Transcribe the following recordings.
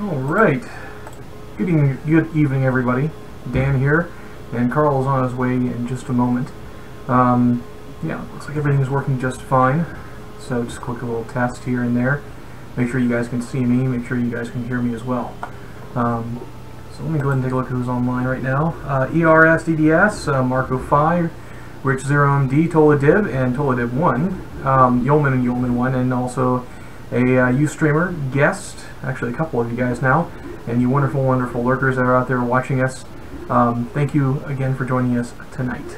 Alright. Good evening, everybody. Dan here, and Carl is on his way in just a moment. Yeah, looks like everything's working just fine. So just click a little test here and there. Make sure you guys can see me, make sure you guys can hear me as well. So let me go ahead and take a look at who's online right now. ERSDDS, Marco 5, Rich 0MD, Toladib, and Toladib 1, Yeoman and Yeoman 1, and also a Ustreamer guest, actually a couple of you guys now, and you wonderful, wonderful lurkers that are out there watching us. Thank you again for joining us tonight.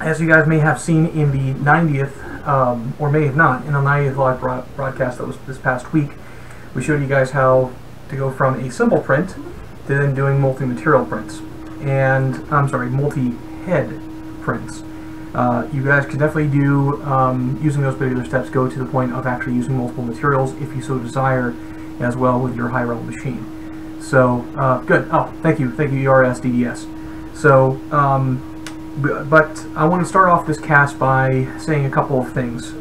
As you guys may have seen in the 90th, or may have not, in the 90th live broadcast that was this past week, we showed you guys how to go from a simple print to then doing multi-material prints. And, I'm sorry, multi-head prints. You guys can definitely do, using those particular steps, go to the point of actually using multiple materials if you so desire as well with your HYREL machine. So, good. Oh, thank you, ERSDDS. So, but I want to start off this cast by saying a couple of things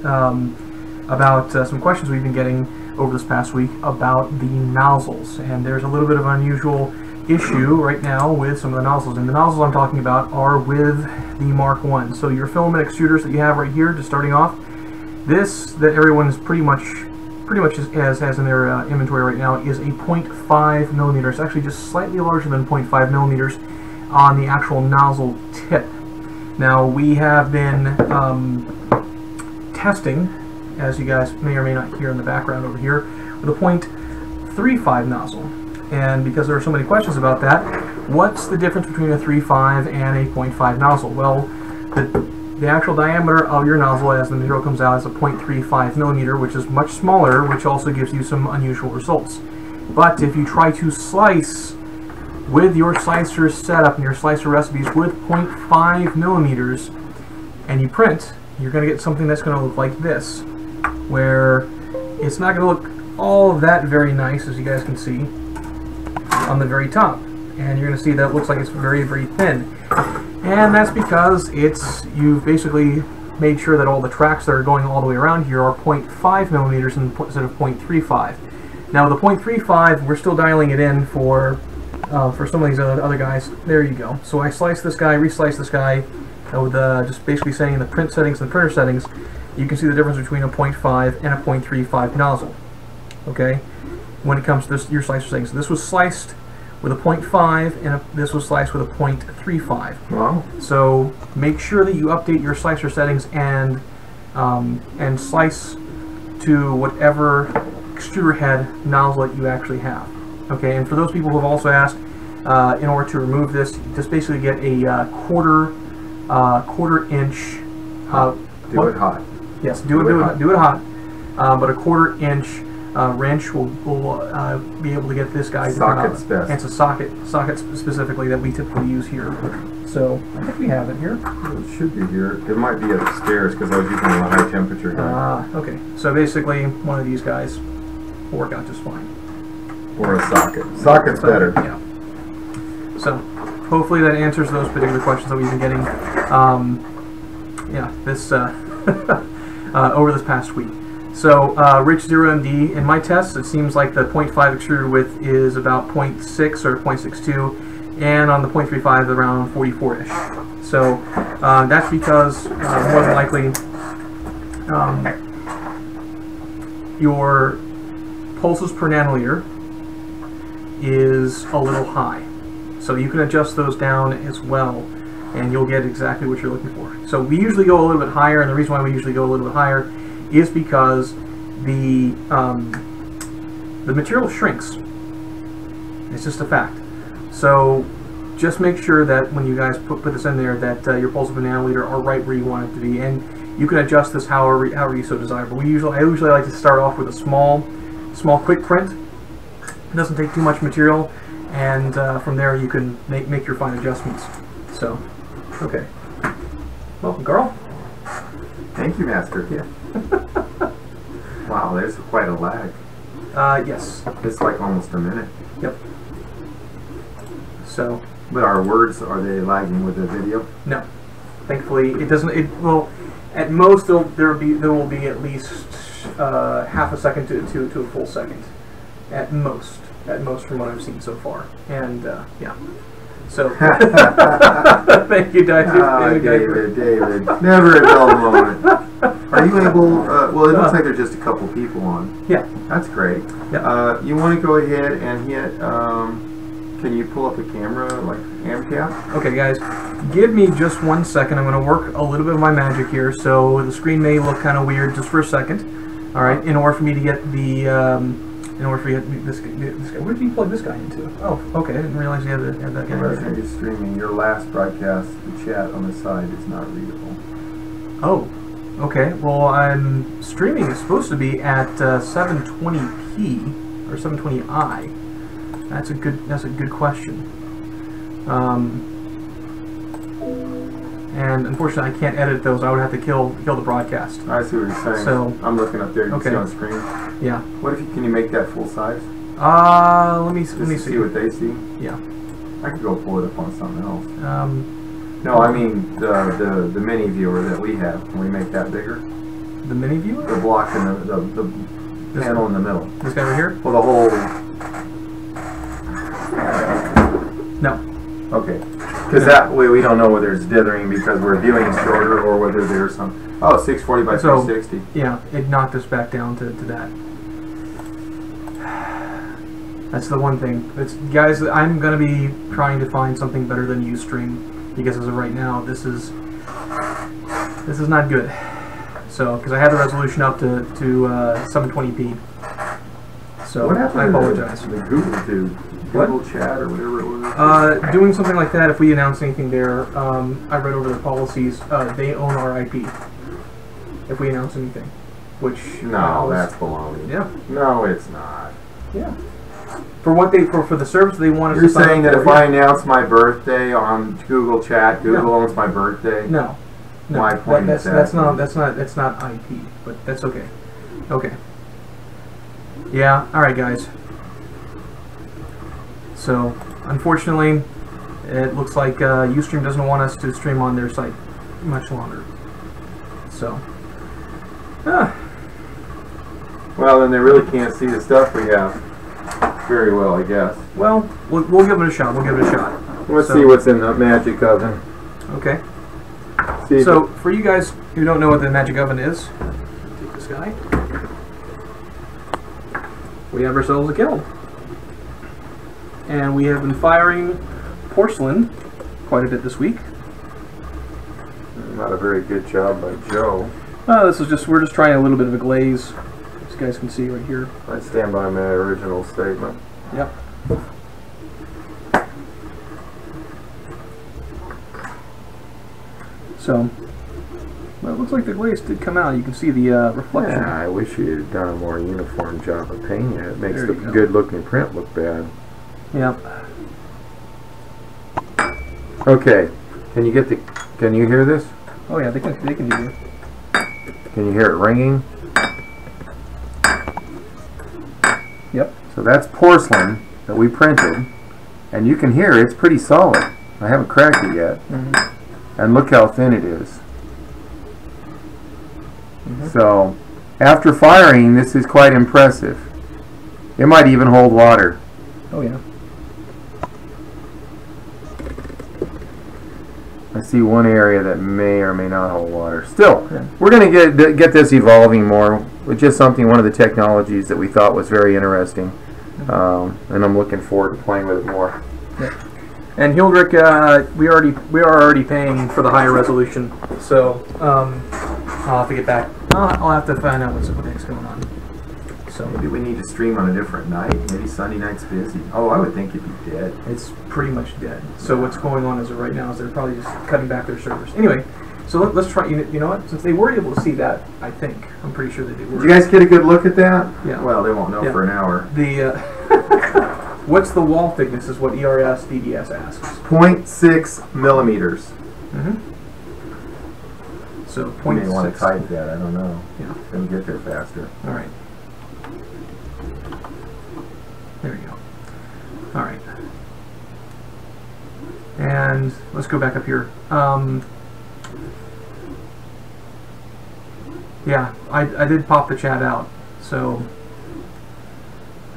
about some questions we've been getting over this past week about the nozzles. And there's a little bit of an unusual issue right now with some of the nozzles. And the nozzles I'm talking about are with the Mark 1. So your filament extruders that you have right here, just starting off, this that everyone is pretty much has in their inventory right now is a 0.5 millimeter. It's actually just slightly larger than 0.5 millimeters on the actual nozzle tip. Now we have been testing, as you guys may or may not hear in the background over here, with a 0.35 nozzle. And because there are so many questions about that, what's the difference between a 3.5 and a 0.5 nozzle? Well, the actual diameter of your nozzle as the material comes out is a 0.35 millimeter, which is much smaller, which also gives you some unusual results. But if you try to slice with your slicer setup and your slicer recipes with 0.5 millimeters and you print, you're going to get something that's going to look like this, where it's not going to look all of that very nice, as you guys can see on the very top, and you're going to see that it looks like it's very, very thin. And that's because you've basically made sure that all the tracks that are going all the way around here are 0.5 millimeters instead of 0.35. Now the 0.35, we're still dialing it in for some of these other guys. There you go. So I slice this guy, reslice this guy, with just basically saying in the print settings and the printer settings, you can see the difference between a 0.5 and a 0.35 nozzle. Okay, when it comes to your slicer settings. So this was sliced with a 0.5 and this was sliced with a 0.35. Wow. So make sure that you update your slicer settings and slice to whatever extruder head nozzle that you actually have. Okay, and for those people who have also asked, in order to remove this, just basically get a quarter inch. Do it hot. Yes, do it hot. But a quarter-inch wrench will be able to get this guy to come out. And it's a socket specifically that we typically use here. So I think we have it here. It should be here. It might be upstairs because I was using a high temperature here. Okay. So basically, one of these guys will work out just fine. Or a socket. Socket's better. Yeah. So hopefully that answers those particular questions that we've been getting. Yeah, this over this past week. So Rich 0MD, in my tests, it seems like the 0.5 extruder width is about 0.6 or 0.62, and on the 0.35 around 44-ish. So that's because more than likely your pulses per nanoliter is a little high. So you can adjust those down as well, and you'll get exactly what you're looking for. So we usually go a little bit higher, and the reason why we usually go a little bit higher is because the material shrinks. It's just a fact. So just make sure that when you guys put this in there, that your pulses per nanoliter are right where you want it to be, and you can adjust this however you so desire. But I usually like to start off with a small quick print. It doesn't take too much material, and from there you can make your fine adjustments. So, okay. Welcome, Carl. Thank you, Master. Yeah. Wow, there's quite a lag. Yes. It's like almost a minute. Yep. So. But our words, are they lagging with the video? No. Thankfully, it doesn't. It will. At most, there will be at least half a second to a full second. at most from what I've seen so far. And yeah. So thank you, David. Never a dull moment. Are you able? Well, it looks like there's just a couple people on. Yeah, that's great. Yeah. You want to go ahead and hit? Can you pull up a camera like AmCap? Okay, guys, give me just 1 second. I'm going to work a little bit of my magic here, so the screen may look kind of weird just for a second. All right, in order for me to get the, in order for you to get this guy, where did you plug this guy into? Oh, okay, I didn't realize you had that guy. Right, you're streaming. Your last broadcast, the chat on the side is not readable. Oh, okay. Well, I'm streaming is supposed to be at 720p or 720i. That's a good question. And unfortunately, I can't edit those. I would have to kill the broadcast. I see what you're saying. So I'm looking up there. You can see on the screen. Yeah. What if can you make that full size? Let me see what they see. Yeah. I could go pull it up on something else. No, I mean the mini viewer that we have. Can we make that bigger? The mini viewer? The block in the panel in the middle. This guy right here? Well, the whole. No. Okay. Because that way we don't know whether it's dithering because we're viewing shorter or whether there's some. Oh, 640 by 360. Yeah, it knocked us back down to that. That's the one thing. Guys, I'm going to be trying to find something better than Ustream because as of right now, this is not good. So, because I had the resolution up to 720p. So, what happened I apologize. To the Google chat or whatever it was? Doing something like that, if we announce anything there, I read over their policies, they own our IP if we announce anything. Which no, that's baloney. Yeah. No, it's not. Yeah. For what for the service they want us You're to sign saying up that for, if I announce my birthday on Google Chat, Google owns my birthday? No. No. My point is that's not IP, but that's okay. Okay. Yeah, alright guys. So, unfortunately, it looks like Ustream doesn't want us to stream on their site much longer. So, well, then they really can't see the stuff we have very well, I guess. Well, we'll give it a shot. Let's see what's in the magic oven. Okay. So, for you guys who don't know what the magic oven is, take this guy. We have ourselves a kettle. And we have been firing porcelain quite a bit this week. Not a very good job by Joe. We're just trying a little bit of a glaze. As you guys can see right here. I stand by my original statement. Yep. So, well, it looks like the glaze did come out. You can see the reflection. Yeah, I wish you had done a more uniform job of painting it. It makes the good-looking print look bad. Yep. Okay. Can you hear this? Oh yeah, they can do it. Can you hear it ringing? Yep. So that's porcelain that we printed, and you can hear it's pretty solid. I haven't cracked it yet. Mm-hmm. And look how thin it is. Mm-hmm. So, after firing, this is quite impressive. It might even hold water. Oh yeah. I see one area that may or may not hold water. Still, we're going to get this evolving more with just one of the technologies that we thought was very interesting, and I'm looking forward to playing with it more. Yep. And Hildrick, we are already paying for the higher resolution, so I'll have to get back. I'll have to find out what's going on. So maybe we need to stream on a different night. Maybe Sunday night's busy. Oh, I would think it'd be dead. It's pretty much dead. So what's going on as of right now is they're probably just cutting back their servers. Anyway, so let's try. You know what? Since they were able to see that, I'm pretty sure that they were. Did you guys get a good look at that? Yeah. Well, they won't know for an hour. The what's the wall thickness is what ERS DDS asks. 0.6 millimeters. Mm-hmm. So 0.6. You may want to type that. I don't know. Yeah. It'll get there faster. All right. There we go. All right. And let's go back up here. Yeah, I did pop the chat out. So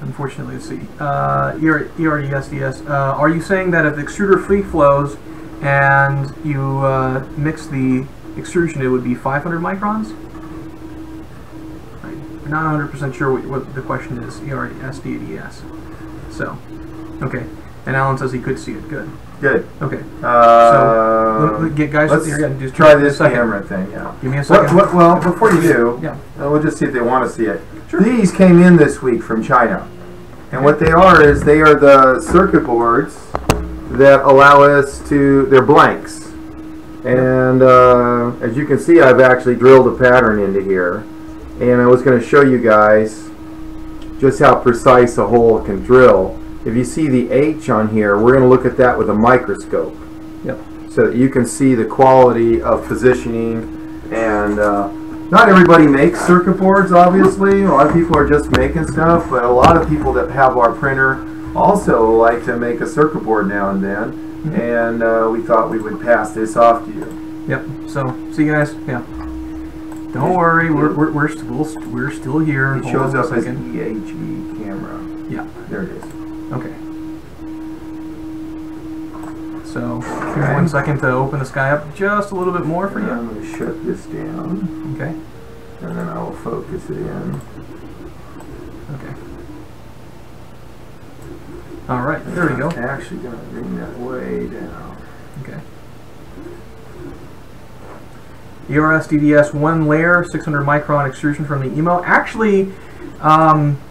unfortunately. Let's see. ERDSDS. Are you saying that if the extruder free flows and you mix the extrusion, it would be 500 microns? I'm not 100% sure what the question is. ERDSDS. So, okay. And Alan says he could see it. Good. Good. Okay. So, guys, let's just try this camera thing. Yeah. Give me a second. Well, before you do, yeah. We'll just see if they want to see it. Sure. These came in this week from China, and what they are is they are the circuit boards that allow us to. They're blanks, and as you can see, I've actually drilled a pattern into here, and I was going to show you guys just how precise a hole can drill. If you see the H on here, we're going to look at that with a microscope. Yep. So that you can see the quality of positioning. And not everybody makes circuit boards, obviously. A lot of people are just making stuff, but a lot of people that have our printer also like to make a circuit board now and then. Mm-hmm. And we thought we would pass this off to you. Yep. So, see you guys. Yeah. Don't worry, we're still here. It shows up as EHE camera. Yeah. There it is. Okay. So, give me 1 second to open the sky up just a little bit more for you. I'm going to shut this down. Okay. And then I will focus it in. Okay. All right, there we go. I'm actually going to bring that way down. Okay. ERSDDS 1 layer, 600 micron extrusion from the email. Actually,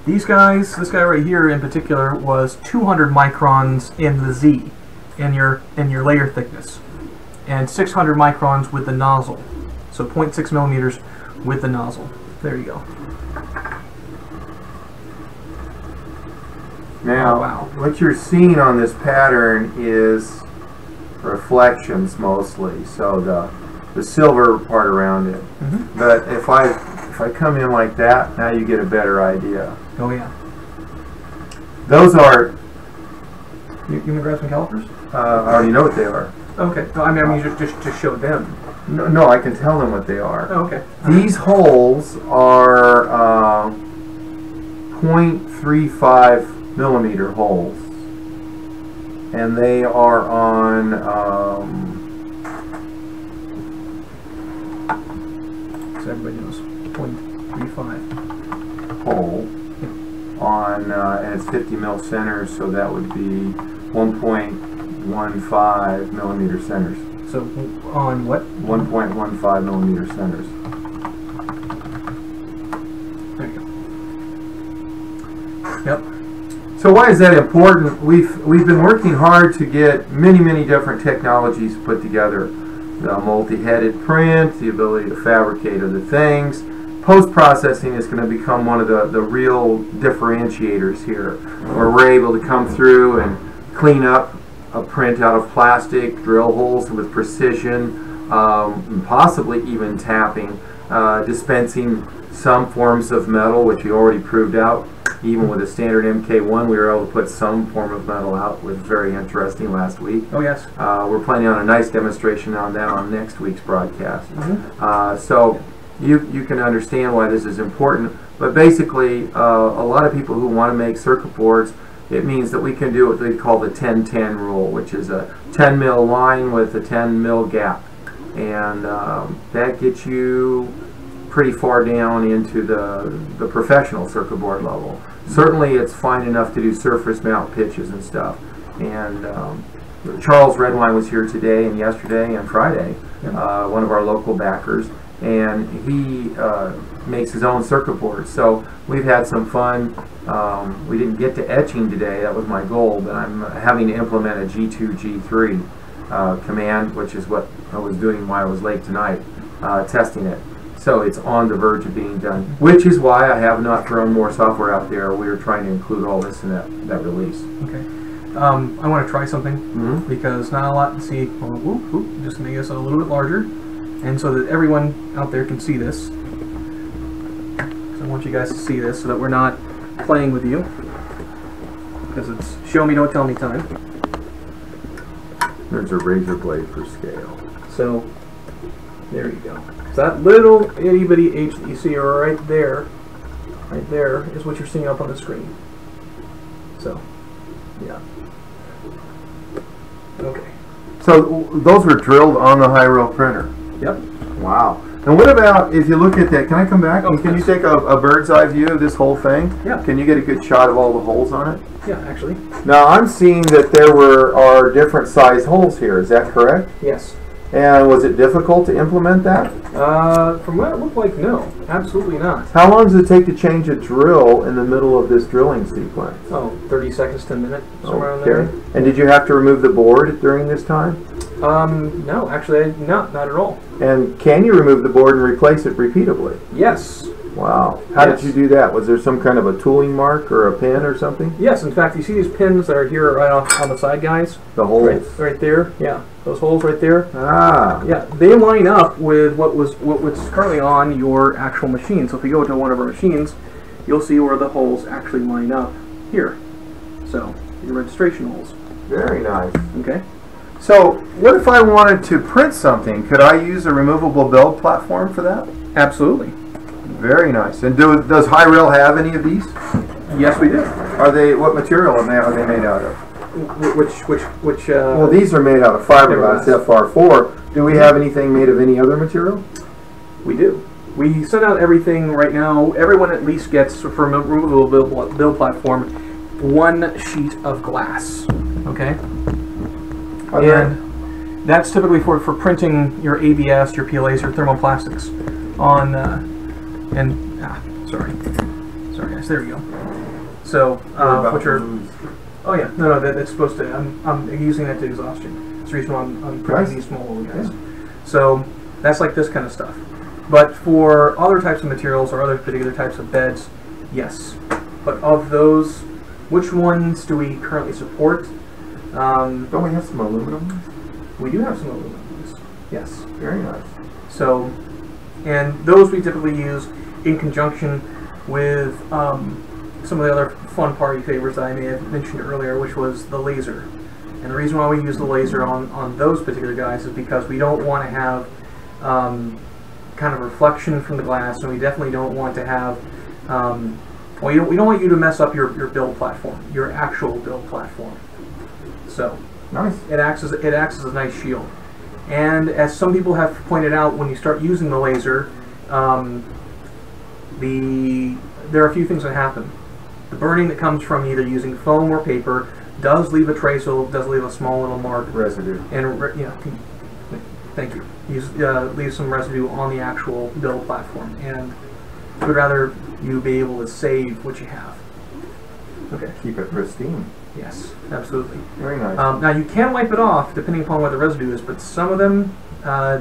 these guys, this guy right here in particular, was 200 microns in the Z, in your layer thickness, and 600 microns with the nozzle. So 0.6 millimeters with the nozzle. There you go. Now, oh, wow. What you're seeing on this pattern is reflections mostly. So the silver part around it. Mm-hmm. But if I come in like that, now you get a better idea. Oh yeah. Those are. You can grab some calipers? I already know what they are. Okay. No, I mean you just showed them. No, I can tell them what they are. Oh, okay. These holes are 0.35 millimeter holes, and they are on. So everybody knows 0.35 hole on, and it's 50 mil centers, so that would be 1.15 millimeter centers. So on what? 1.15 millimeter centers. There you go. Yep. So why is that important? We've been working hard to get many different technologies put together. The multi-headed print, the ability to fabricate other things. Post-processing is going to become one of the real differentiators here, where we're able to come through and clean up a print out of plastic, drill holes with precision, possibly even tapping, dispensing some forms of metal, which we already proved out. Even with a standard MK1, we were able to put some form of metal out, which was very interesting last week. Oh yes. We're planning on a nice demonstration on that on next week's broadcast. Mm-hmm. So you can understand why this is important. But basically, a lot of people who want to make circuit boards, it means that we can do what they call the 10-10 rule, which is a 10 mil line with a 10 mil gap. And that gets you pretty far down into the professional circuit board level. Certainly it's fine enough to do surface mount pitches and stuff. And Charles Redwine was here today and yesterday and Friday, one of our local backers, and he makes his own circuit boards. So we've had some fun. We didn't get to etching today, that was my goal, but I'm having to implement a G2, G3 command, which is what I was doing while I was late tonight, testing it. So it's on the verge of being done, which is why I have not thrown more software out there. We are trying to include all this in that release. Okay. I want to try something because not a lot to see. Just to make this a little bit larger, and so that everyone out there can see this. So I want you guys to see this so that we're not playing with you, because it's show me, don't tell me time. There's a razor blade for scale. So there you go. So that little itty bitty H that you see right there is what you're seeing up on the screen. So, yeah. Okay. So those were drilled on the HYREL printer. Yep. Wow. And what about, if you look at that, can I come back? Oh, Can yes. you take a bird's eye view of this whole thing? Yeah. Can you get a good shot of all the holes on it? Yeah, actually. Now I'm seeing that there are different size holes here. Is that correct? Yes. And was it difficult to implement that? From what it looked like, no. Absolutely not. How long does it take to change a drill in the middle of this drilling sequence? Oh, 30 seconds to a minute, somewhere around there. And did you have to remove the board during this time? No, actually, not at all. And can you remove the board and replace it repeatedly? Yes. Wow. How Yes. did you do that? Was there some kind of a tooling mark or a pin or something? Yes, in fact, you see these pins that are here right off on the side, guys? The holes. Right there. Yeah, those holes right there. Ah. Yeah, they line up with what's currently on your actual machine. So if you go to one of our machines, you'll see where the holes actually line up here. So, your registration holes. Very nice. Okay. So, what if I wanted to print something? Could I use a removable build platform for that? Absolutely. Very nice. And does HYREL have any of these? Yes, we do. Are they, what material are they made out of? Which Well, these are made out of fiberglass FR4. Do we have anything made of any other material? we do. We send out everything right now. Everyone at least gets, for a removable build platform, one sheet of glass. Okay? And that's typically for printing your ABS, your PLAs, your thermoplastics on, sorry guys, there we go. So, which are, oh yeah, no, that's supposed to, I'm using that to exhaustion. That's the reason why I'm printing these small little guys. So, that's like this kind of stuff. But for other types of materials or other particular types of beds, yes. But of those, which ones do we currently support? Don't we have some aluminum? We do have some aluminum ones. Yes. Very nice. So, and those we typically use in conjunction with some of the other fun party favors that I may have mentioned earlier, which was the laser. And the reason why we use the laser on those particular guys is because we don't want to have kind of reflection from the glass, and we definitely don't want to have we don't want you to mess up your build platform, your actual build platform. So nice. It acts as a nice shield. And as some people have pointed out, when you start using the laser, there are a few things that happen. The burning that comes from either using foam or paper does leave a trace, so it does leave a small little mark. Residue. And thank you. Leave some residue on the actual build platform, and I would rather you be able to save what you have. Okay. Keep it pristine. Yes, absolutely. Very nice. Now you can wipe it off depending upon what the residue is, but some of them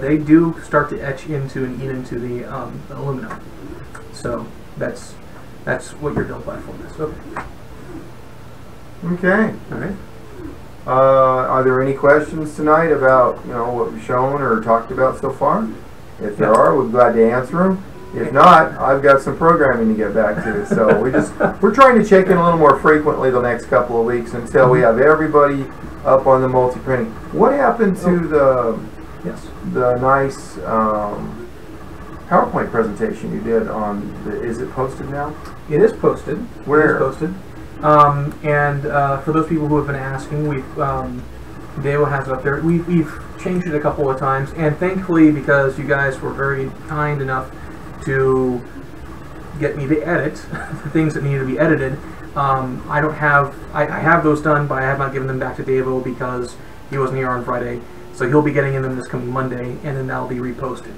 they do start to etch into and eat into the aluminum. So that's what your build platform is. Okay. Okay. All right. Are there any questions tonight about what we've shown or talked about so far? If there are, we're glad to answer them. If not, I've got some programming to get back to. So we're trying to check in a little more frequently the next couple of weeks until we have everybody up on the multi-printing. What happened to the nice PowerPoint presentation you did on is it posted now? It is posted. Where? It is posted. For those people who have been asking, Dale has it up there. We've changed it a couple of times, and thankfully, because you guys were very kind enough to get me to edit the things that needed to be edited, I have those done, but I have not given them back to Davo because he wasn't here on Friday. So he'll be getting in them this coming Monday, and then that'll be reposted.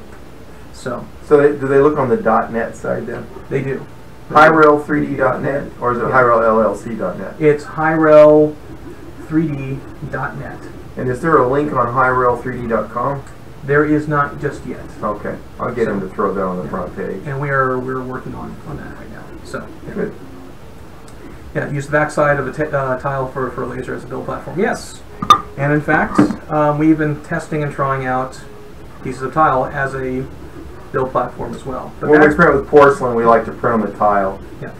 So do they look on the .net side then? They do. HYREL3D.net, or is it HYRELLLC.net? It's HYREL3D.net. And is there a link on HYREL3D.com? There is not just yet. Okay, I'll get him to throw that on the front page. And we're working on that right now. So good. Yeah, use the backside of a tile for a laser as a build platform. Yes, and in fact, we've been testing and trying out pieces of tile as a build platform as well. But when we print with porcelain, we like to print on the tile. Yeah,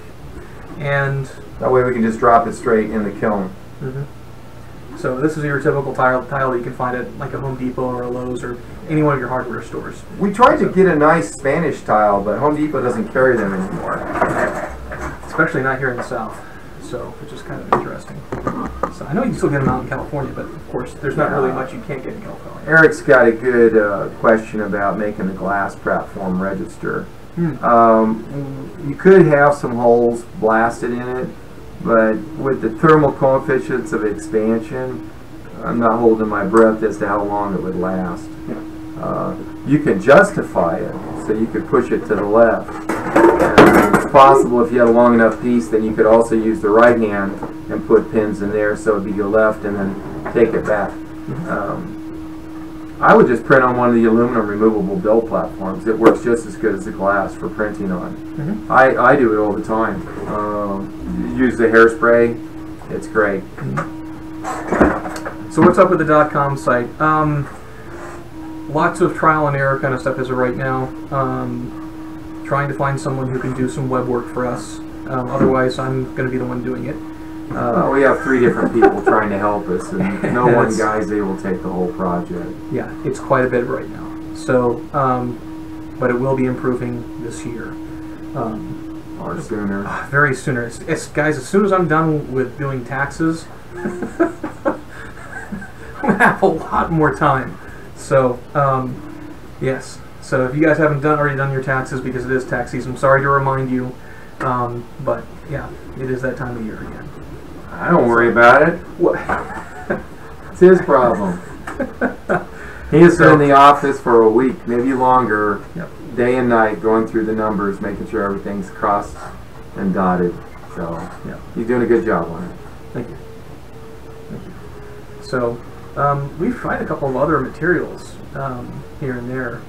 and that way we can just drop it straight in the kiln. Mm-hmm. So this is your typical tile that you can find at like a Home Depot or a Lowe's or any one of your hardware stores. We tried to get a nice Spanish tile, but Home Depot doesn't carry them anymore. Especially not here in the South. So, which is kind of interesting. So I know you can still get them out in California, but of course, there's not really much you can't get in California. Eric's got a good question about making the glass platform register. You could have some holes blasted in it, but with the thermal coefficients of expansion, I'm not holding my breath as to how long it would last. You can justify it, so you could push it to the left. And it's possible if you had a long enough piece, then you could also use the right hand and put pins in there, so it'd be your left, and then take it back. I would just print on one of the aluminum removable build platforms. It works just as good as the glass for printing on. I do it all the time. Use the hairspray. It's great. So what's up with the .com site? Lots of trial and error kind of stuff as of right now. Trying to find someone who can do some web work for us. Otherwise, I'm going to be the one doing it. We have 3 different people trying to help us, and no one guy's able to take the whole project. Yeah, it's quite a bit right now. So, but it will be improving this year. Or sooner. Very sooner. It's guys, as soon as I'm done with doing taxes, I'm going to have a lot more time. So, yes. So if you guys haven't already done your taxes, because it is tax season, I'm sorry to remind you, but yeah, it is that time of year again. I don't worry about it. It's his problem. He's been in the office for a week, maybe longer, day and night, going through the numbers, making sure everything's crossed and dotted. So he's doing a good job on it. Thank you. Thank you. So we've tried a couple of other materials here and there.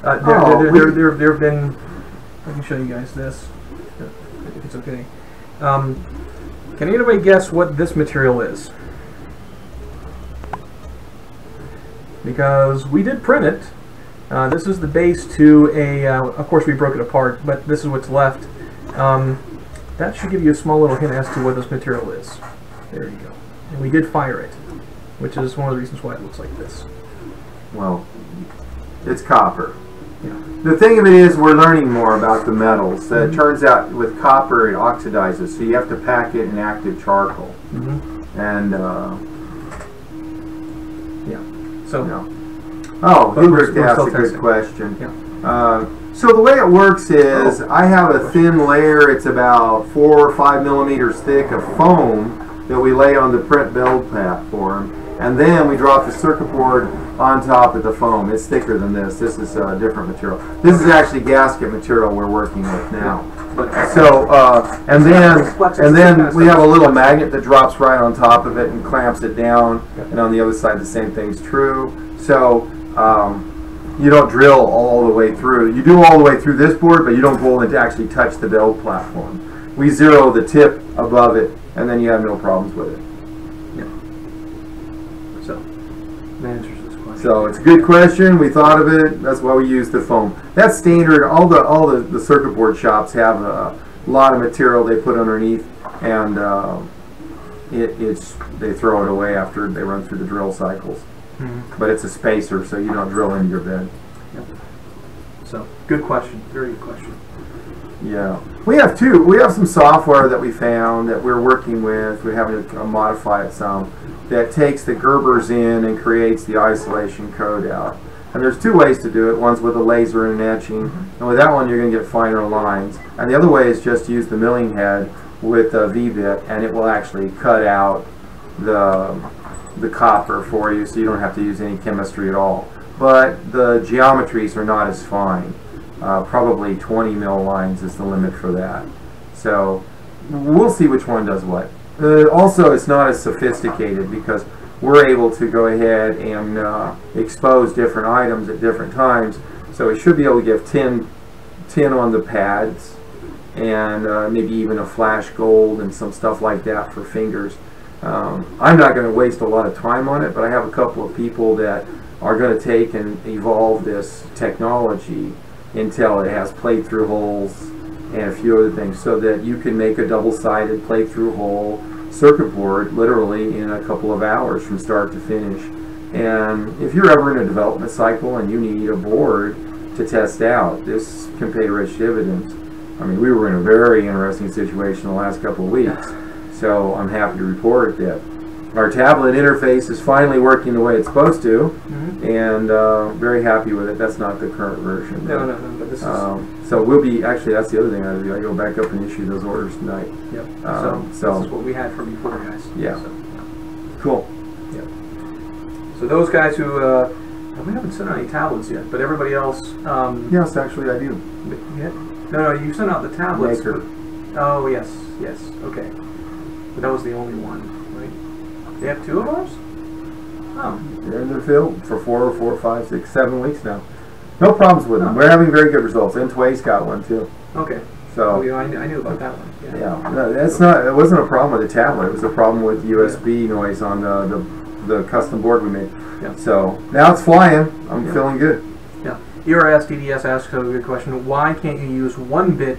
There have been. I can show you guys this, if it's okay. Can anybody guess what this material is? Because we did print it. This is the base to a. Of course, we broke it apart, but this is what's left. That should give you a small little hint as to what this material is. There you go. And we did fire it, which is one of the reasons why it looks like this. Well, it's copper. The thing of it is, we're learning more about the metals. It turns out with copper, it oxidizes, so you have to pack it in active charcoal. And so Hubert asked a good question. So the way it works is, I have a thin layer. It's about 4 or 5 millimeters thick of foam that we lay on the print build platform, and then we drop the circuit board on top of the foam. It's thicker than this. This is a different material. This is actually gasket material we're working with now. So, and then we have a little magnet that drops right on top of it and clamps it down. And on the other side, the same thing's true. So, you don't drill all the way through. You do all the way through this board, but you don't go in to actually touch the build platform. We zero the tip above it, and then you have no problems with it. So, that answers this question. So it's a good question. We thought of it. That's why we use the foam. That's standard. All the circuit board shops have a lot of material they put underneath, and they throw it away after they run through the drill cycles. But it's a spacer, so you don't drill into your bed. So good question. Very good question. Yeah, we have some software that we found that we're working with. We're having to modify it some. That takes the Gerbers in and creates the isolation code out. And there's 2 ways to do it. One's with a laser and etching, and with that one you're going to get finer lines. And the other way is just use the milling head with a V-bit, and it will actually cut out the copper for you, so you don't have to use any chemistry at all. But the geometries are not as fine. Probably 20 mil lines is the limit for that. So we'll see which one does what. Also, it's not as sophisticated because we're able to go ahead and expose different items at different times. So we should be able to give tin on the pads, and maybe even a flash gold and some stuff like that for fingers. I'm not going to waste a lot of time on it, but I have a couple of people that are going to take and evolve this technology until it has plate-through holes and a few other things, so that you can make a double-sided plate-through hole circuit board literally in a couple of hours from start to finish. And if you're ever in a development cycle and you need a board to test out, this can pay rich dividends. I mean, we were in a very interesting situation the last couple of weeks. So I'm happy to report that our tablet interface is finally working the way it's supposed to, and very happy with it. That's not the current version. No, but this is... so we'll be, actually, that's the other thing I gotta do. I go back up and issue those orders tonight. Yep. So this is what we had from before, guys. Yeah. So, cool. Yep. So those guys who, we haven't sent out any tablets yet, but everybody else... yes, actually I do. Yeah? No, you sent out the tablets. Maker. Oh, yes, okay. But that was the only one, right? They have 2 of ours? Oh. They're in the field for 4, 5, 6, 7 weeks now. No problems with them. We're having very good results. N2A's got one too. Okay. So. Oh, yeah, I knew about that one. Yeah. No, that's not. It wasn't a problem with the tablet. It was a problem with USB noise on the custom board we made. Yeah. So now it's flying. I'm feeling good. Yeah. ERS DDS asks a good question. Why can't you use 1 bit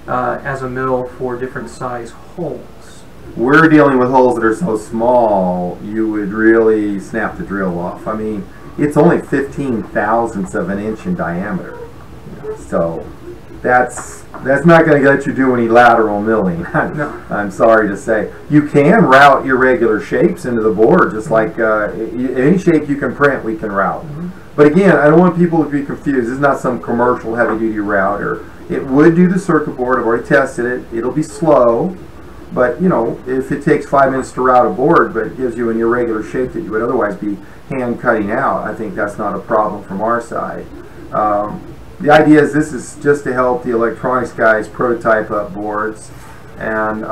as a mill for different size holes? We're dealing with holes that are so small, you would really snap the drill off. I mean, it's only 15 thousandths of an inch in diameter. So that's not going to let you do any lateral milling. No. I'm sorry to say. You can route irregular shapes into the board, just like any shape you can print, we can route. But again, I don't want people to be confused. This is not some commercial heavy-duty router. It would do the circuit board. I've already tested it. It'll be slow. But, you know, if it takes 5 minutes to route a board, but it gives you an irregular shape that you would otherwise be hand cutting out, I think that's not a problem from our side. The idea is this is just to help the electronics guys prototype up boards. And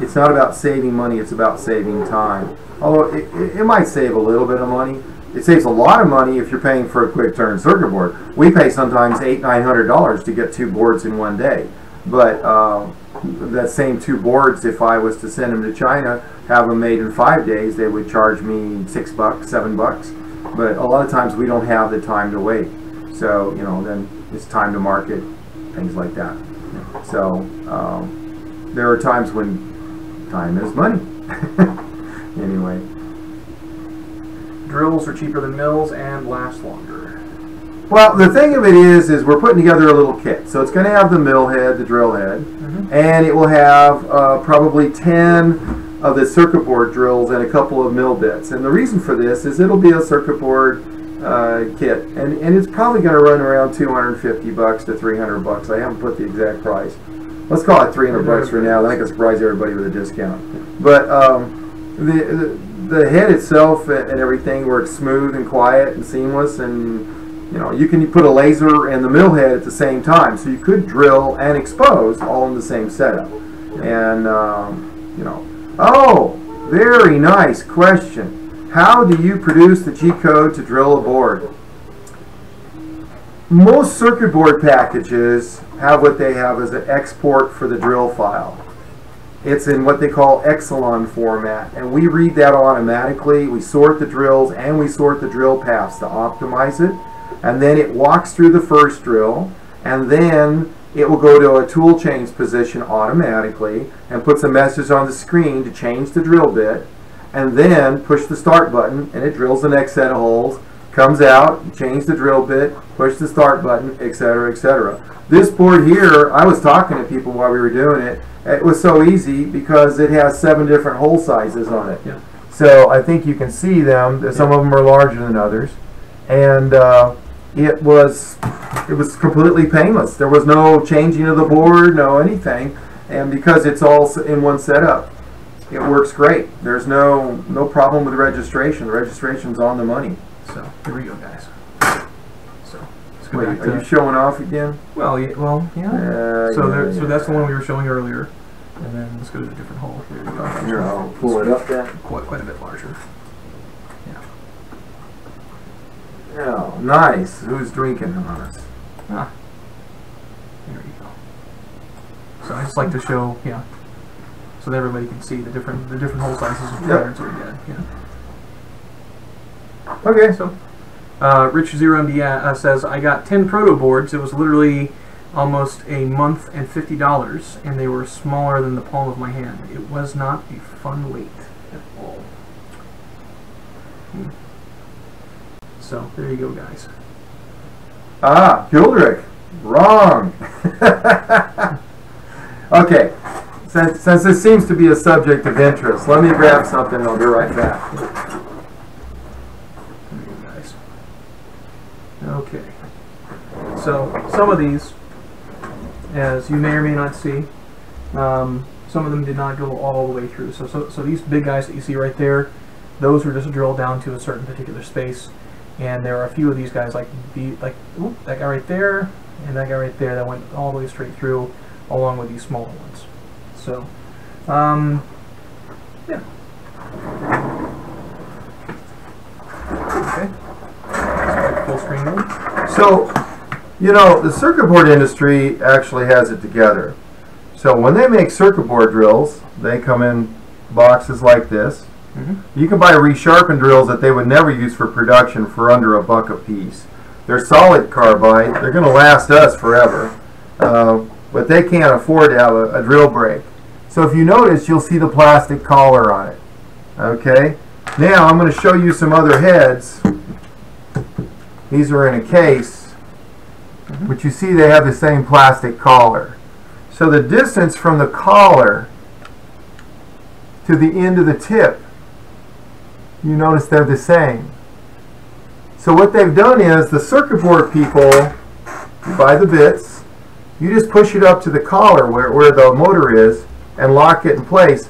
it's not about saving money, it's about saving time. Although it might save a little bit of money. It saves a lot of money if you're paying for a quick turn circuit board. We pay sometimes $800–900 to get 2 boards in one day. But that same 2 boards, if I was to send them to China, have them made in 5 days, they would charge me $6, $7. But a lot of times we don't have the time to wait. So, you know, then it's time to market, things like that. So there are times when time is money. Anyway. Drills are cheaper than mills and last longer. Well, the thing of it is we're putting together a little kit. So it's going to have the mill head, the drill head, and it will have probably 10 of the circuit board drills and a couple of mill bits. And the reason for this is it'll be a circuit board kit, and it's probably going to run around $250 to $300. I haven't put the exact price. Let's call it $300 for now. Then I can surprise everybody with a discount. But the head itself and everything works smooth and quiet and seamless, and you know, you can put a laser and the mill head at the same time, so you could drill and expose all in the same setup. And you know, oh, very nice question. How do you produce the G-code to drill a board? Most circuit board packages have what they have as an export for the drill file. It's in what they call Exelon format, and we read that automatically. We sort the drills and we sort the drill paths to optimize it. And then it walks through the first drill, and then it will go to a tool change position automatically and puts a message on the screen to change the drill bit, and then push the start button and it drills the next set of holes, comes out, change the drill bit, push the start button, etc., etc. This board here, I was talking to people while we were doing it. It was so easy because it has 7 different hole sizes on it. Yeah. So I think you can see them. Some of them are larger than others, and it was completely painless. There was no changing of the board, no anything, and because it's all in one setup, it works great. There's no problem with the registration. The registration's on the money. So here we go, guys. So let's go Wait, back are to you showing off again? well, yeah. So that's the one we were showing earlier, and then let's go to a different hole. Here we go. Here, I'll pull it up then. Quite a bit larger. Oh, nice. Who's drinking on us? Ah, there you go. So I just like to show, so that everybody can see the different hole sizes of patterns we get. Okay. So, Rich Zero MD says, I got 10 proto boards. It was literally almost a month and $50, and they were smaller than the palm of my hand. It was not a fun wait at all. So there you go, guys. Ah, Hildrich. Wrong. Okay, since this seems to be a subject of interest, let me grab something and I'll be right back. Nice. Okay. So some of these, as you may or may not see, some of them did not go all the way through. So these big guys that you see right there, those were just drilled down to a certain particular space. And there are a few of these guys, like that guy right there, and that guy right there, that went all the way straight through, along with these smaller ones. So, yeah. Okay. Full screen mode. So, you know, the circuit board industry actually has it together. So when they make circuit board drills, they come in boxes like this. You can buy resharpened drills that they would never use for production for under $1 a piece. They're solid carbide. They're going to last us forever. But they can't afford to have a drill break. So if you notice, you'll see the plastic collar on it. Okay? Now I'm going to show you some other heads. These are in a case. But you see they have the same plastic collar. So the distance from the collar to the end of the tip, you notice they're the same. So what they've done is, the circuit board people, you buy the bits, you just push it up to the collar where the motor is and lock it in place.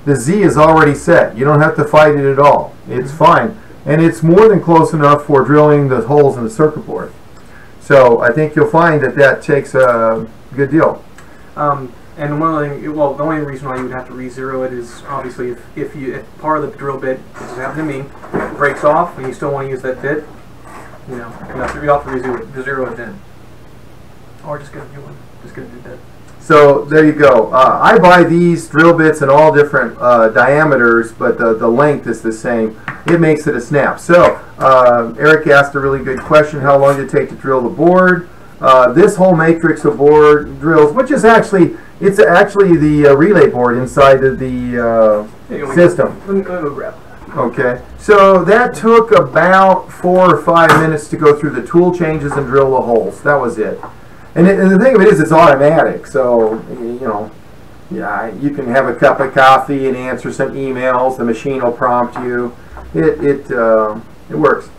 The Z is already set. You don't have to fight it at all. It's fine. And it's more than close enough for drilling the holes in the circuit board. So I think you'll find that that takes a good deal. And one other thing, well, the only reason why you would have to re-zero it is obviously if part of the drill bit, which has happened to me, breaks off and you still want to use that bit, you know, you have to re-zero it then. Or just get a new one. Just get a new bit. So there you go. I buy these drill bits in all different diameters, but the length is the same. It makes it a snap. So Eric asked a really good question: how long did it take to drill the board? This whole matrix of board drills, which is actually, it's actually the relay board inside of the system. Let me go grab that. Okay, so that took about 4 or 5 minutes to go through the tool changes and drill the holes. That was it. And the thing of it is, it's automatic. So, you know, yeah, you can have a cup of coffee and answer some emails. The machine will prompt you. It works.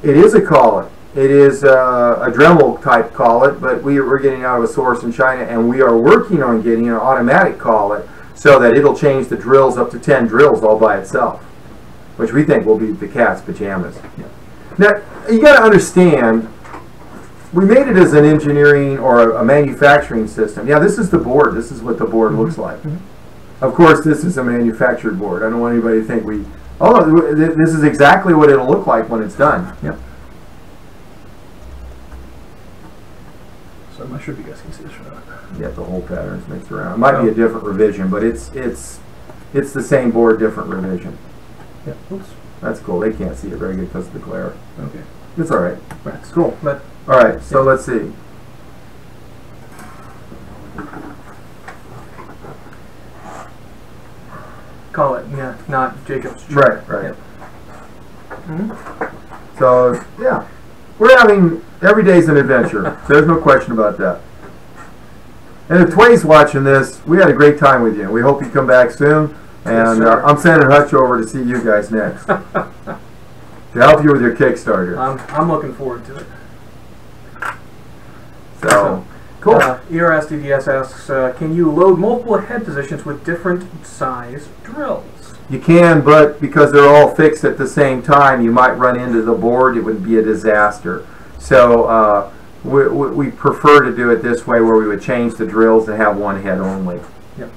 It is a collet. It is a Dremel type collet, but we're getting out of a source in China, and we are working on getting an automatic collet so that it'll change the drills up to 10 drills all by itself, which we think will be the cat's pajamas. Yeah. Now, you got to understand, we made it as an engineering or a manufacturing system. Yeah, this is the board. This is what the board looks like. Of course, this is a manufactured board. I don't want anybody to think this is exactly what it'll look like when it's done. Yep. So I'm not sure if you guys can see this or not. Yeah, the whole pattern's mixed around. It might be a different revision, but it's the same board, different revision. Yeah. Oops. That's cool. They can't see it very good because of the glare. Okay. It's all right. That's cool. But all right. So let's see. call it, yeah, not Jacob's tree. Right. Right. Yep. So yeah, we're having every day's an adventure. There's no question about that. And if Tway's watching this, we had a great time with you. We hope you come back soon. And I'm sending Hutch over to see you guys next to help you with your Kickstarter. I'm looking forward to it. So cool. ERSDDS asks, can you load multiple head positions with different size drills? You can, but because they're all fixed at the same time, you might run into the board. It would be a disaster. So we prefer to do it this way, where we would change the drills and have one head only. Yep.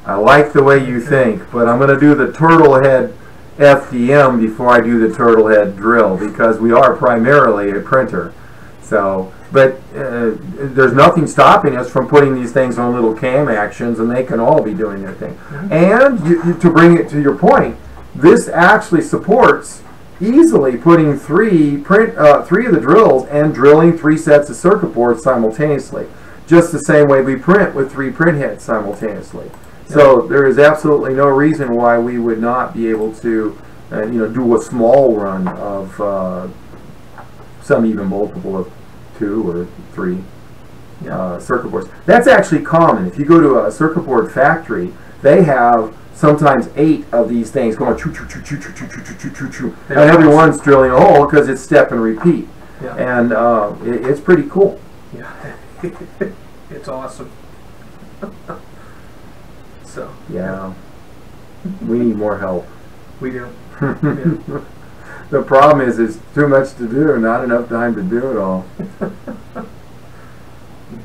I like the way you think, but I'm going to do the turtle head FDM before I do the turtle head drill, because we are primarily a printer. So, but there's nothing stopping us from putting these things on little cam actions, and they can all be doing their thing. And to bring it to your point, this actually supports easily putting three of the drills and drilling 3 sets of circuit boards simultaneously, just the same way we print with 3 print heads simultaneously. So there is absolutely no reason why we would not be able to, do a small run of some even multiple of 2 or 3. circuit boards. That's actually common. If you go to a circuit board factory, they have sometimes 8 of these things going choo choo choo choo choo choo choo choo choo choo, and everyone's drilling a hole because it's step and repeat. Yeah. And it's pretty cool. Yeah, it's awesome. So yeah, we need more help. We do. Yeah. The problem is there's too much to do and not enough time to do it all.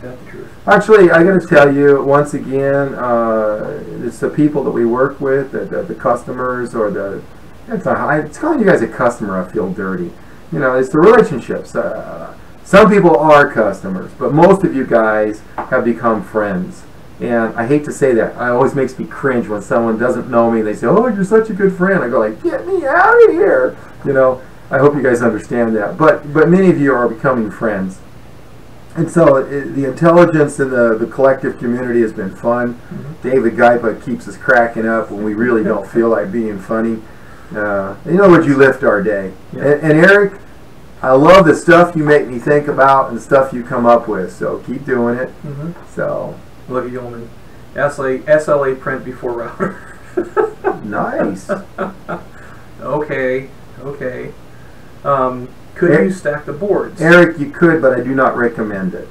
That's the truth. Actually, I got to tell you, once again, it's the people that we work with, the customers, or it's calling you guys a customer, I feel dirty. You know, it's the relationships. Some people are customers, but most of you guys have become friends. And I hate to say that. It always makes me cringe when someone doesn't know me and they say, "Oh, you're such a good friend." I go like, "Get me out of here." You know, I hope you guys understand that. But many of you are becoming friends. And so the intelligence in the collective community has been fun. Mm-hmm. David Gaipa keeps us cracking up when we really don't feel like being funny. In other words, you lift our day. Yeah. And Eric, I love the stuff you make me think about and the stuff you come up with. So keep doing it. Mm-hmm. So look at Yeoman. SLA print before router. Nice. Okay. Could you stack the boards? Eric, you could, but I do not recommend it.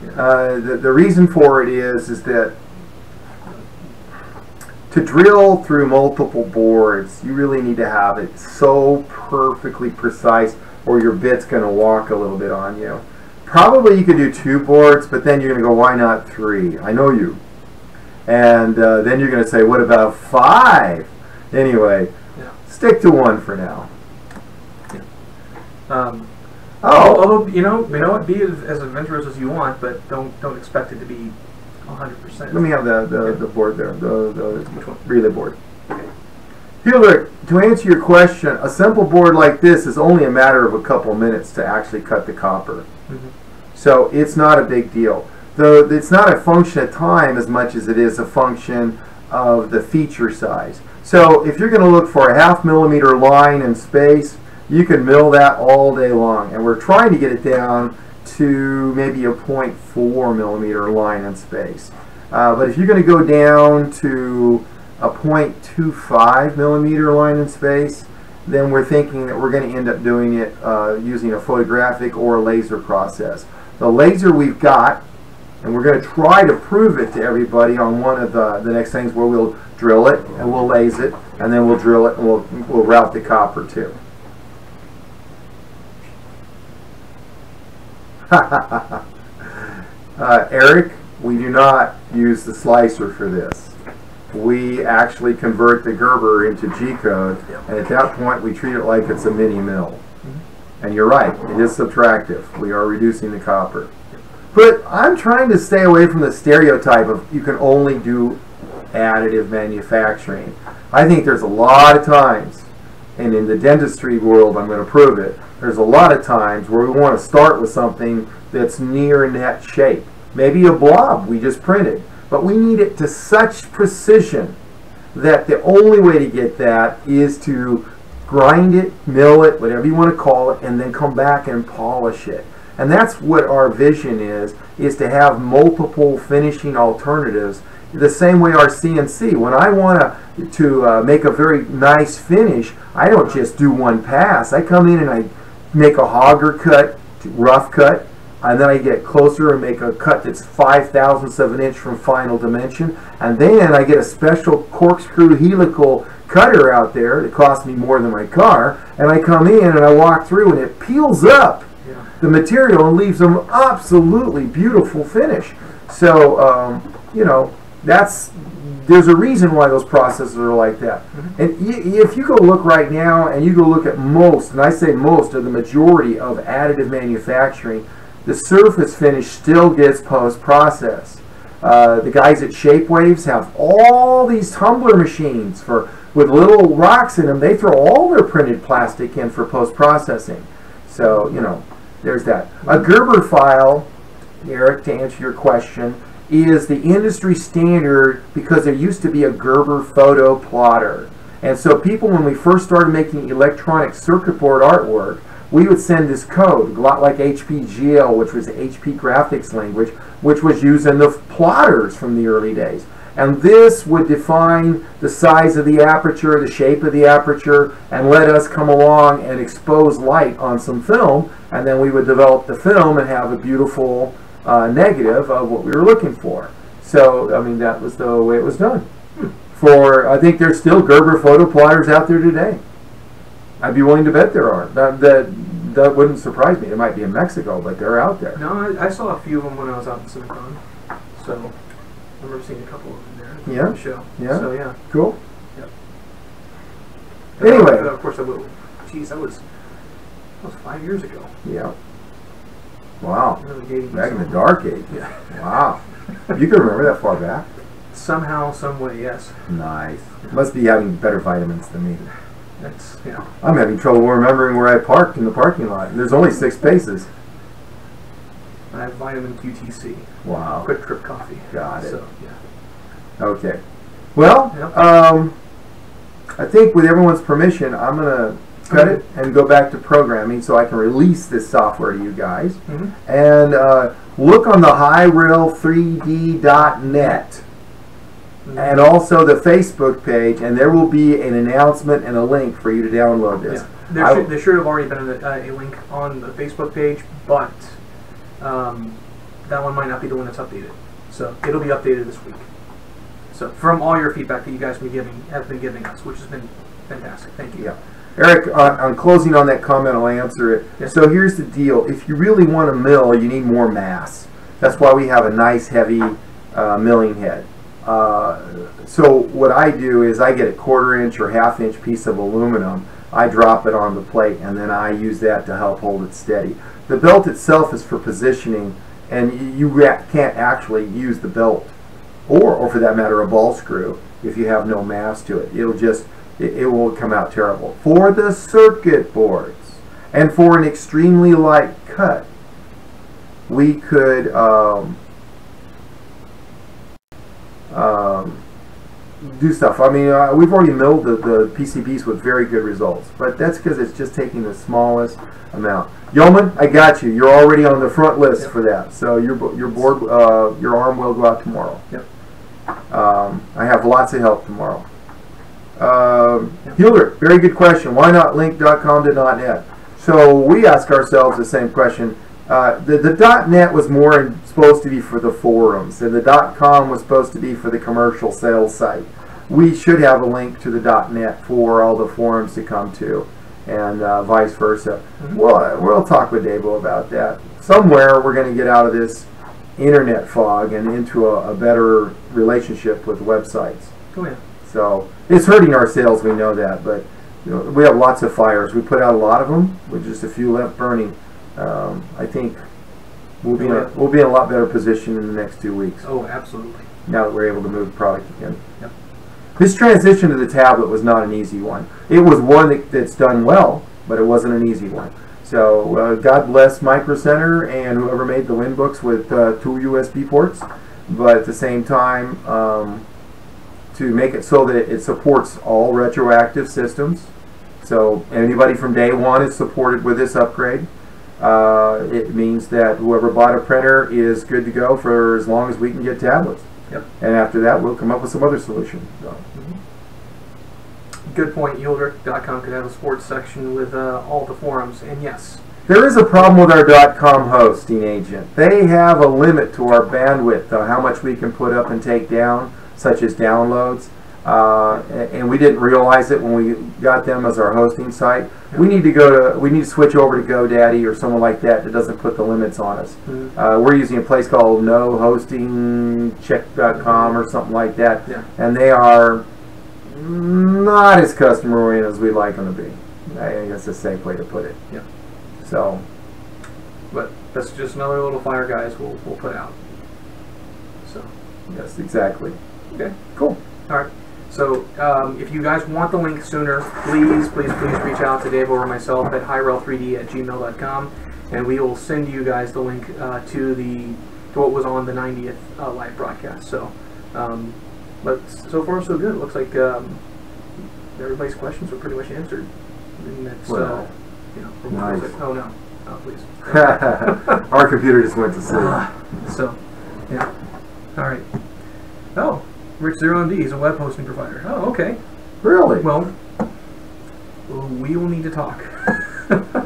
Yeah. The reason for it is that to drill through multiple boards, you really need to have it so perfectly precise, or your bit's going to walk a little bit on you. Probably you could do 2 boards, but then you're going to go, why not 3? I know you. And then you're going to say, what about 5? Anyway, stick to 1 for now. Although you know what, be as adventurous as you want, but don't expect it to be 100%. Let me have the board there, the relay board. Okay. Hilbert, to answer your question, a simple board like this is only a matter of a couple minutes to actually cut the copper. Mm-hmm. So it's not a big deal. Though it's not a function of time as much as it is a function of the feature size. So if you're going to look for a 0.5 millimeter line in space, you can mill that all day long, and we're trying to get it down to maybe a 0.4 millimeter line in space. But if you're going to go down to a 0.25 millimeter line in space, then we're thinking that we're going to end up doing it using a photographic or a laser process. The laser we've got, and we're going to try to prove it to everybody on one of the next things where we'll drill it and we'll lase it, and then we'll drill it and we'll route the copper too. Eric, we do not use the slicer for this. We actually convert the Gerber into G-code, and at that point we treat it like it's a mini mill. And you're right, it is subtractive. We are reducing the copper. But I'm trying to stay away from the stereotype of you can only do additive manufacturing. I think there's a lot of times, and in the dentistry world I'm going to prove it, there's a lot of times where we want to start with something that's near net shape. Maybe a blob we just printed, but we need it to such precision that the only way to get that is to grind it, mill it, whatever you want to call it, and then come back and polish it. And that's what our vision is to have multiple finishing alternatives. The same way our CNC, when I want to make a very nice finish, I don't just do one pass. I come in and I make a hogger cut, rough cut, and then I get closer and make a cut that's 5/1000ths of an inch from final dimension, and then I get a special corkscrew helical cutter out there that costs me more than my car, and I come in and I walk through and it peels up the material and leaves them absolutely beautiful finish. So you know, there's a reason why those processes are like that. And if you go look right now and you go look at most, and I say most, of the majority of additive manufacturing, the surface finish still gets post-processed. The guys at Shapewaves have all these tumbler machines with little rocks in them. They throw all their printed plastic in for post-processing. So, you know, there's that. A Gerber file, Eric, to answer your question, is the industry standard because there used to be a Gerber photo plotter. And so people, when we first started making electronic circuit board artwork, we would send this code, a lot like HPGL, which was the HP graphics language, which was used in the plotters from the early days. And this would define the size of the aperture, the shape of the aperture, and let us come along and expose light on some film, and then we would develop the film and have a beautiful negative of what we were looking for. So, I mean, that was the way it was done. I think there's still Gerber photo plotters out there today. I'd be willing to bet there are. That wouldn't surprise me. It might be in Mexico, but they're out there. No, I saw a few of them when I was out in Silicon. So I remember seeing a couple of them there. Yeah. The show. Yeah. So yeah. Cool. Yep. Anyway. Of course, that was 5 years ago. Yeah. Wow. Really back in the dark age. Yeah. Wow. You can remember that far back? Somehow, some way, yes. Nice. Must be having better vitamins than me. That's, you know. I'm having trouble remembering where I parked in the parking lot. There's only 6 spaces. I have vitamin QTC. Wow. Quick Trip coffee. Got it. So, yeah. Okay. Well, Yep. I think with everyone's permission, I'm going to cut it and go back to programming so I can release this software to you guys. And look on the HYREL3D.net. And also the Facebook page, and there will be an announcement and a link for you to download this. Yeah. There should have already been a link on the Facebook page, but that one might not be the one that's updated. So it'll be updated this week. So from all your feedback that you guys have been giving us, which has been fantastic. Thank you. Yeah. Eric, on closing on that comment, I'll answer it. Yes. So here's the deal. If you really want to mill, you need more mass. That's why we have a nice heavy milling head. So what I do is I get a 1/4 inch or 1/2 inch piece of aluminum, I drop it on the plate, and then I use that to help hold it steady. The belt itself is for positioning, and you can't actually use the belt, or for that matter a ball screw, if you have no mass to it. It will come out terrible. For the circuit boards, and for an extremely light cut, we could do stuff. I mean, we've already milled the PCBs with very good results, but that's because it's just taking the smallest amount. Yeoman, I got you. You're already on the front list for that, so your board, your arm will go out tomorrow. Yep. I have lots of help tomorrow. Hilder, very good question. Why not link.com to .net? So we ask ourselves the same question. The .net was more supposed to be for the forums, and the .com was supposed to be for the commercial sales site. We should have a link to the .net for all the forums to come to, and vice versa. We'll talk with Davo about that. Somewhere we're going to get out of this internet fog and into a better relationship with websites. Oh yeah. So it's hurting our sales, we know that, but you know, we have lots of fires. We put out a lot of them, with just a few left burning. I think we'll be in a lot better position in the next 2 weeks. Oh, absolutely. Now that we're able to move the product again. Yep. This transition to the tablet was not an easy one. It was one that's done well, but it wasn't an easy one. So God bless Micro Center and whoever made the Winbooks with 2 USB ports, but at the same time to make it so that it supports all retroactive systems. So anybody from day one is supported with this upgrade. It means that whoever bought a printer is good to go for as long as we can get tablets. Yep. And after that, we'll come up with some other solution. So. Good point. Yieldrick.com could have a sports section with all the forums, and yes. There is a problem with our .com hosting agent. They have a limit to our bandwidth, how much we can put up and take down, such as downloads. And we didn't realize it when we got them as our hosting site. We need to switch over to GoDaddy or someone like that doesn't put the limits on us. We're using a place called nohostingcheck.com or something like that, and they are not as customer oriented as we'd like them to be. I think that's a safe way to put it. Yep. So, but that's just another little fire, guys. We'll put out. So. Yes, exactly. Okay. Cool. All right. So if you guys want the link sooner, please reach out to Dave or myself at HYREL3D@gmail.com, and we will send you guys the link to what was on the 90th live broadcast. So, but so far so good. It looks like everybody's questions were pretty much answered. And that's, Nice. Oh no, oh please. Our computer just went to sleep. So, yeah. All right. Oh, Rich Zero MD is a web hosting provider. Oh, okay. Really? Well, we will need to talk.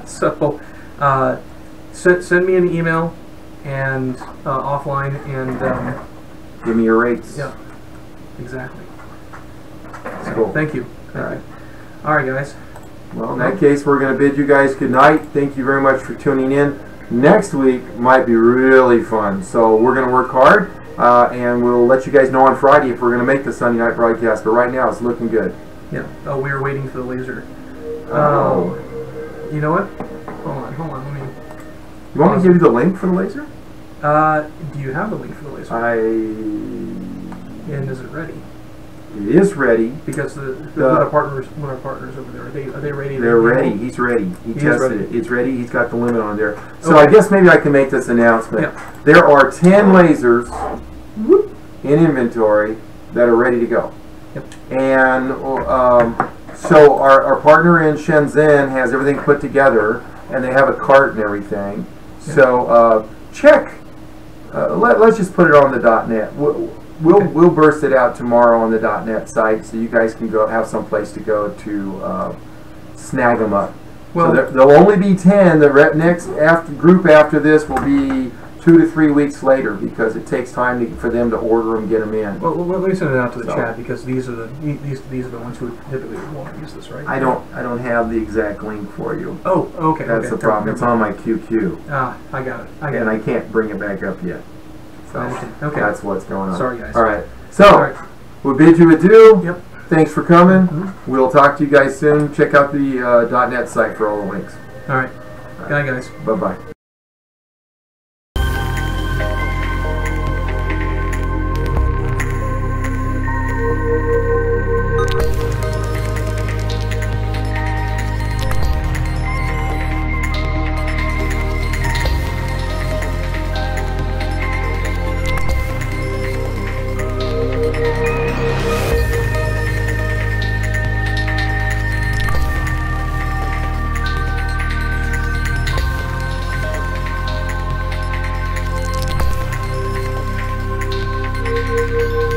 So, send me an email and offline and give me your rates. yeah, exactly. So, Cool. Thank you. All right, guys. Well, in that case, we're going to bid you guys good night. Thank you very much for tuning in. Next week might be really fun, so we're going to work hard, and we'll let you guys know on Friday if we're going to make the Sunday night broadcast. But right now, it's looking good. Yeah. Oh, we were waiting for the laser. Oh. You know what? Hold on. Let me. You want me to give you the link for the laser? Do you have the link for the laser? And is it ready? It is ready. Because one of our partners over there, are they ready? They're ready. He's ready. He tested ready. it. It's ready. He's got the limit on there. So Okay. I guess maybe I can make this announcement. Yeah. There are 10 lasers in inventory that are ready to go. Yep. And so our partner in Shenzhen has everything put together, and they have a cart and everything. Yeah. So check. Let's just put it on the .net. We'll burst it out tomorrow on the .net site, so you guys can go have some place to go to snag them up. Well, so there'll only be 10. The next group after this will be 2 to 3 weeks later, because it takes time for them to order them, get them in. well, let me send it out to the chat, because these are the ones who typically want to use this, right? I don't have the exact link for you. Oh, okay. That's the problem. It's on my QQ. Ah, I got it. And I can't bring it back up yet. So I understand. Okay. that's what's going on. Sorry, guys. All right. So All right. we'll bid you adieu. Yep. Thanks for coming. Mm-hmm. We'll talk to you guys soon. Check out the .net site for all the links. All right. Good night, guys. Bye-bye. Thank you.